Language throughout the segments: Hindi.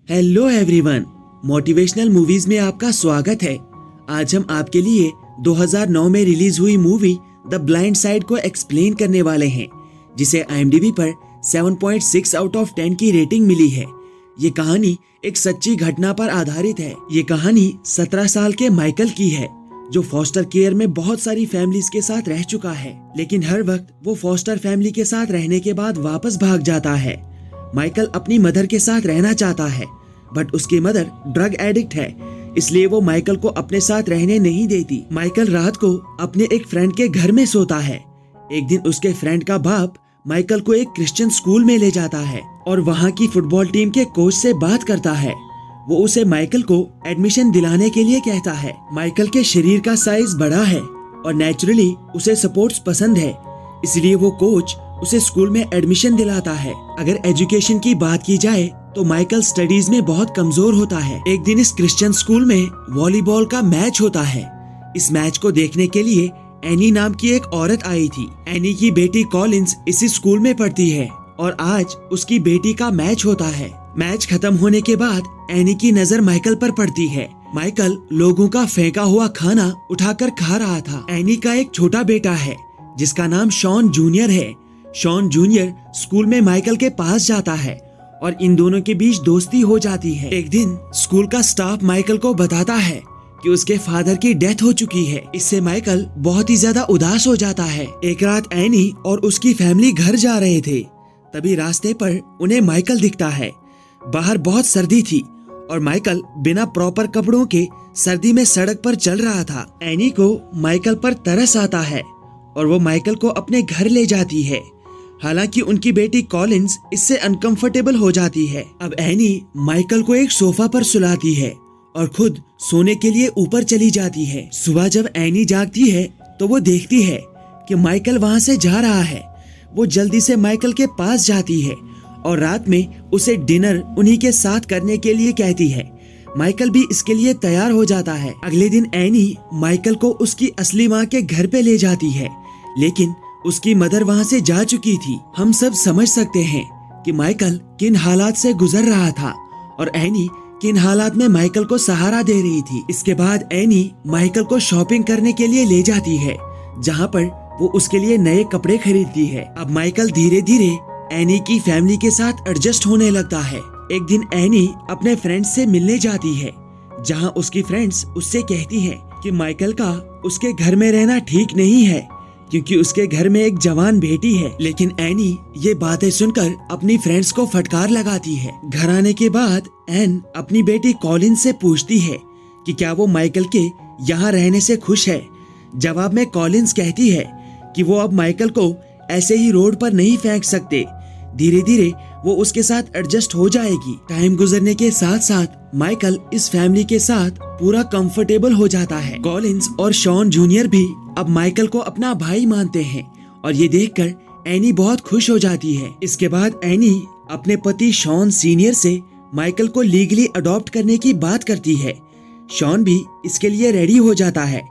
हेलो एवरीवन, मोटिवेशनल मूवीज में आपका स्वागत है। आज हम आपके लिए 2009 में रिलीज हुई मूवी द ब्लाइंड साइड को एक्सप्लेन करने वाले हैं, जिसे IMDb पर 7.6 आउट ऑफ 10 की रेटिंग मिली है। ये कहानी एक सच्ची घटना पर आधारित है। ये कहानी 17 साल के माइकल की है, जो फॉस्टर केयर में बहुत सारी फैमिलीज के साथ रह चुका है, लेकिन हर वक्त वो फॉस्टर फैमिली के साथ रहने के बाद वापस भाग जाता है। माइकल अपनी मदर के साथ रहना चाहता है, बट उसकी मदर ड्रग एडिक्ट है, इसलिए वो माइकल को अपने साथ रहने नहीं देती। माइकल रात को अपने एक फ्रेंड के घर में सोता है। एक दिन उसके फ्रेंड का बाप माइकल को एक क्रिश्चियन स्कूल में ले जाता है और वहाँ की फुटबॉल टीम के कोच से बात करता है। वो उसे माइकल को एडमिशन दिलाने के लिए कहता है। माइकल के शरीर का साइज बड़ा है और नेचुरली उसे स्पोर्ट्स पसंद है, इसलिए वो कोच उसे स्कूल में एडमिशन दिलाता है। अगर एजुकेशन की बात की जाए तो माइकल स्टडीज में बहुत कमजोर होता है। एक दिन इस क्रिश्चियन स्कूल में वॉलीबॉल का मैच होता है। इस मैच को देखने के लिए एनी नाम की एक औरत आई थी। एनी की बेटी कॉलिंस इसी स्कूल में पढ़ती है और आज उसकी बेटी का मैच होता है। मैच खत्म होने के बाद एनी की नजर माइकल पर पड़ती है। माइकल लोगों का फेंका हुआ खाना उठाकर खा रहा था। एनी का एक छोटा बेटा है जिसका नाम शॉन जूनियर है। शॉन जूनियर स्कूल में माइकल के पास जाता है और इन दोनों के बीच दोस्ती हो जाती है। एक दिन स्कूल का स्टाफ माइकल को बताता है कि उसके फादर की डेथ हो चुकी है। इससे माइकल बहुत ही ज्यादा उदास हो जाता है। एक रात एनी और उसकी फैमिली घर जा रहे थे, तभी रास्ते पर उन्हें माइकल दिखता है। बाहर बहुत सर्दी थी और माइकल बिना प्रॉपर कपड़ों के सर्दी में सड़क पर चल रहा था। एनी को माइकल पर तरस आता है और वो माइकल को अपने घर ले जाती है। हालांकि उनकी बेटी कॉलिंस इससे अनकंफर्टेबल हो जाती है। अब एनी माइकल को एक सोफा पर सुलाती है और खुद सोने के लिए ऊपर चली जाती है। सुबह जब एनी जागती है तो वो देखती है कि माइकल वहाँ से जा रहा है। वो जल्दी से माइकल के पास जाती है और रात में उसे डिनर उन्हीं के साथ करने के लिए कहती है। माइकल भी इसके लिए तैयार हो जाता है। अगले दिन एनी माइकल को उसकी असली माँ के घर पे ले जाती है, लेकिन उसकी मदर वहाँ से जा चुकी थी। हम सब समझ सकते हैं कि माइकल किन हालात से गुजर रहा था और एनी किन हालात में माइकल को सहारा दे रही थी। इसके बाद एनी माइकल को शॉपिंग करने के लिए ले जाती है, जहाँ पर वो उसके लिए नए कपड़े खरीदती है। अब माइकल धीरे धीरे एनी की फैमिली के साथ एडजस्ट होने लगता है। एक दिन एनी अपने फ्रेंड्स से मिलने जाती है, जहाँ उसकी फ्रेंड्स उससे कहती हैं कि माइकल का उसके घर में रहना ठीक नहीं है, क्योंकि उसके घर में एक जवान बेटी है। लेकिन एनी ये बातें सुनकर अपनी फ्रेंड्स को फटकार लगाती है। घर आने के बाद एन अपनी बेटी कॉलिन से पूछती है कि क्या वो माइकल के यहाँ रहने से खुश है। जवाब में कॉलिन्स कहती है कि वो अब माइकल को ऐसे ही रोड पर नहीं फेंक सकते। धीरे धीरे वो उसके साथ एडजस्ट हो जाएगी। टाइम गुजरने के साथ साथ माइकल इस फैमिली के साथ पूरा कंफर्टेबल हो जाता है। कॉलिन्स और शॉन जूनियर भी अब माइकल को अपना भाई मानते हैं और ये देखकर एनी बहुत खुश हो जाती है। इसके बाद एनी अपने पति शॉन सीनियर से माइकल को लीगली अडॉप्ट करने की बात करती है। शॉन भी इसके लिए रेडी हो जाता है,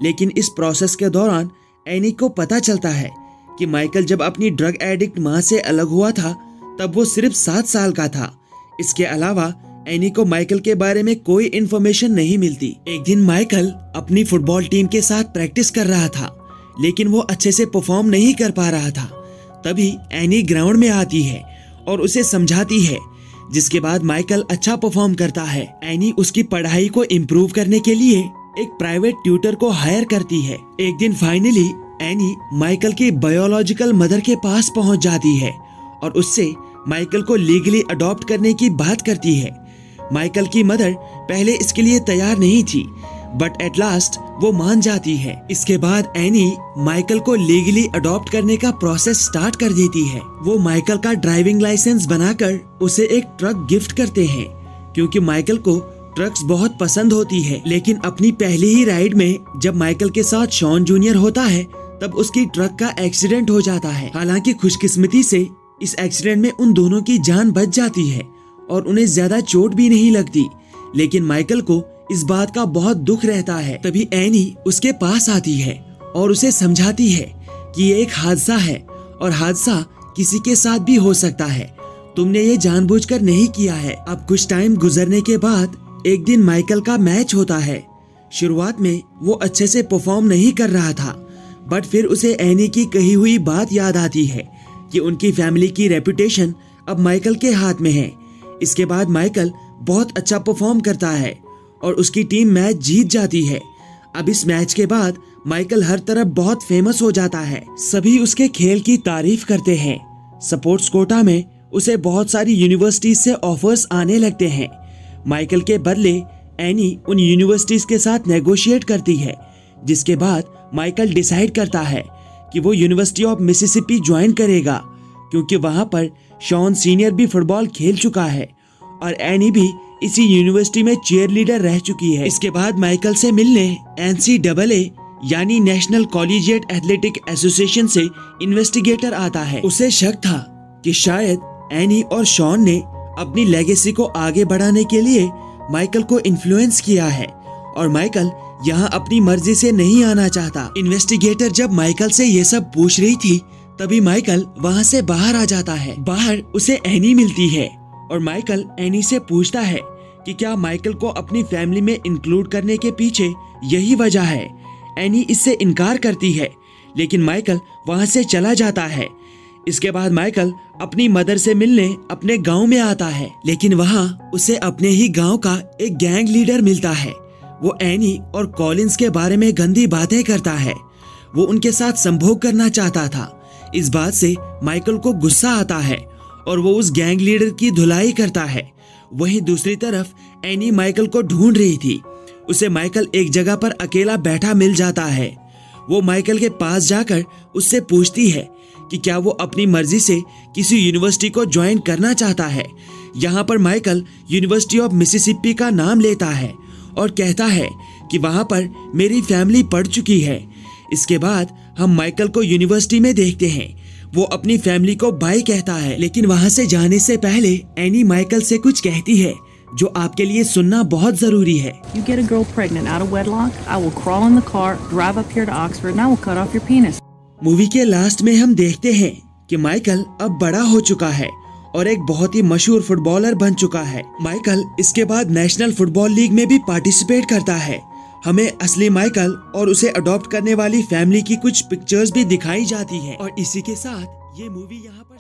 लेकिन इस प्रोसेस के दौरान एनी को पता चलता है कि माइकल जब अपनी ड्रग एडिक्ट माँ से अलग हुआ था तब वो सिर्फ 7 साल का था। इसके अलावा एनी को माइकल के बारे में कोई इन्फॉर्मेशन नहीं मिलती। एक दिन माइकल अपनी फुटबॉल टीम के साथ प्रैक्टिस कर रहा था, लेकिन वो अच्छे से परफॉर्म नहीं कर पा रहा था। तभी एनी ग्राउंड में आती है और उसे समझाती है, जिसके बाद माइकल अच्छा परफॉर्म करता है। एनी उसकी पढ़ाई को इम्प्रूव करने के लिए एक प्राइवेट ट्यूटर को हायर करती है। एक दिन फाइनली एनी माइकल की बायोलॉजिकल मदर के पास पहुंच जाती है और उससे माइकल को लीगली अडॉप्ट करने की बात करती है। माइकल की मदर पहले इसके लिए तैयार नहीं थी, बट एट लास्ट वो मान जाती है। इसके बाद एनी माइकल को लीगली अडॉप्ट करने का प्रोसेस स्टार्ट कर देती है। वो माइकल का ड्राइविंग लाइसेंस बनाकर उसे एक ट्रक गिफ्ट करते हैं, क्योंकि माइकल को ट्रक्स बहुत पसंद होती है। लेकिन अपनी पहली ही राइड में जब माइकल के साथ शॉन जूनियर होता है तब उसकी ट्रक का एक्सीडेंट हो जाता है। हालांकि खुशकिस्मती से इस एक्सीडेंट में उन दोनों की जान बच जाती है और उन्हें ज्यादा चोट भी नहीं लगती, लेकिन माइकल को इस बात का बहुत दुख रहता है। तभी एनी उसके पास आती है और उसे समझाती है कि ये एक हादसा है और हादसा किसी के साथ भी हो सकता है। तुमने ये जानबूझकर नहीं किया है। अब कुछ टाइम गुजरने के बाद एक दिन माइकल का मैच होता है। शुरुआत में वो अच्छे से परफॉर्म नहीं कर रहा था, बट फिर उसे एनी की कही हुई बात याद आती है कि उनकी फैमिली की रेपुटेशन अब माइकल के हाथ में है। इसके बाद माइकल बहुत अच्छा परफॉर्म करता है और उसकी टीम मैच जीत जाती है। अब इस मैच के बाद माइकल हर तरफ बहुत फेमस हो जाता है। सभी उसके खेल की तारीफ करते हैं। स्पोर्ट्स कोटा में उसे बहुत सारी यूनिवर्सिटीज से ऑफर्स आने लगते हैं। माइकल के बदले एनी उन यूनिवर्सिटीज के साथ नेगोशिएट करती है, जिसके बाद माइकल डिसाइड करता है कि वो यूनिवर्सिटी ऑफ मिसिसिपी ज्वाइन करेगा, क्योंकि वहां पर शॉन सीनियर भी फुटबॉल खेल चुका है और एनी भी इसी यूनिवर्सिटी में चीयर लीडर रह चुकी है। इसके बाद माइकल से मिलने NCAA यानी नेशनल कॉलेजिएट एथलेटिक एसोसिएशन से इन्वेस्टिगेटर आता है। उसे शक था कि शायद एनी और शॉन ने अपनी लेगेसी को आगे बढ़ाने के लिए माइकल को इन्फ्लुएंस किया है और माइकल यहाँ अपनी मर्जी से नहीं आना चाहता। इन्वेस्टिगेटर जब माइकल से ये सब पूछ रही थी, तभी माइकल वहाँ से बाहर आ जाता है। बाहर उसे एनी मिलती है और माइकल एनी से पूछता है कि क्या माइकल को अपनी फैमिली में इंक्लूड करने के पीछे यही वजह है। एनी इससे इनकार करती है, लेकिन माइकल वहाँ से चला जाता है। इसके बाद माइकल अपनी मदर से मिलने अपने गांव में आता है, लेकिन वहाँ उसे अपने ही गांव का एक गैंग लीडर मिलता है। वो एनी और कॉलिंस के बारे में गंदी बातें करता है। वो उनके साथ संभोग करना चाहता था। इस बात से माइकल को गुस्सा आता है और वो उस गैंग लीडर की धुलाई करता है। वहीं दूसरी तरफ एनी माइकल को ढूंढ रही थी। उसे माइकल एक जगह पर अकेला बैठा मिल जाता है। वो माइकल के पास जाकर उससे पूछती है कि क्या वो अपनी मर्जी से किसी यूनिवर्सिटी को ज्वाइन करना चाहता है। यहाँ पर माइकल यूनिवर्सिटी ऑफ मिसिसिपी का नाम लेता है और कहता है कि वहाँ पर मेरी फैमिली पढ़ चुकी है। इसके बाद हम माइकल को यूनिवर्सिटी में देखते हैं। वो अपनी फैमिली को बाय कहता है, लेकिन वहाँ से जाने से पहले एनी माइकल से कुछ कहती है जो आपके लिए सुनना बहुत जरूरी है। You get a girl pregnant out of wedlock, I will crawl in the car, drive up here to Oxford, and I will cut off your penis. Movie के लास्ट में हम देखते हैं कि माइकल अब बड़ा हो चुका है और एक बहुत ही मशहूर फुटबॉलर बन चुका है। माइकल इसके बाद नेशनल फुटबॉल लीग में भी पार्टिसिपेट करता है। हमें असली माइकल और उसे अडॉप्ट करने वाली फैमिली की कुछ पिक्चर्स भी दिखाई जाती है और इसी के साथ ये मूवी यहाँ पर